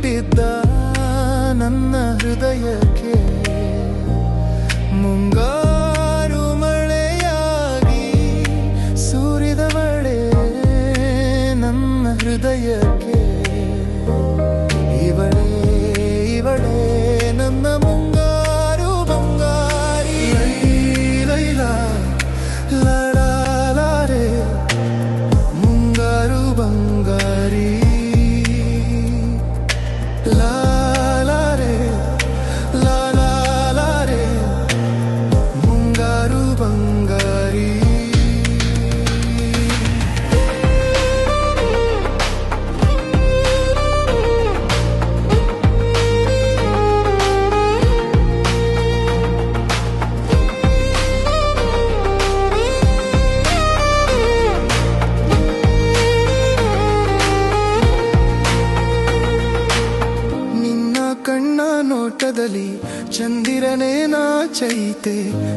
ಹುಟ್ಟಿದ್ದ ನನ್ನ ಹೃದಯಕ್ಕೆ ಮುಂಗಾರು ಮಳೆಯಾಗಿ ಸುರಿದವಳೆ ನನ್ನ ಹೃದಯಕ್ಕೆ ಇವಳೇ ಇವಳೇ ನನ್ನ ಮುಂಗಾರು ಬಂಗಾರಿ ಲೈಲಾ ಲಾಲಾರೆ ಮುಂಗಾರು ಬಂಗಾರಿ ಲಾಲಾರೆ ಲಾಲಾರೆ ಮುಂಗಾರು ಬಂಗಾರಿ ಕಣ್ಣ ನೋಟದಲ್ಲಿ ಚಂದಿರನೇ ನಾಚೈತೆ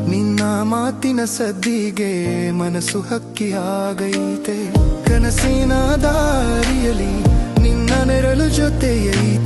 ನಿನ್ನ ಮಾತಿನ ಸದ್ದಿಗೆ ಮನಸ್ಸು ಹಕ್ಕಿಯಾಗೈತೆ ಕನಸಿನ ದಾರಿಯಲ್ಲಿ ನಿನ್ನ ನೆರಳು ಜೊತೆಯೈತೆ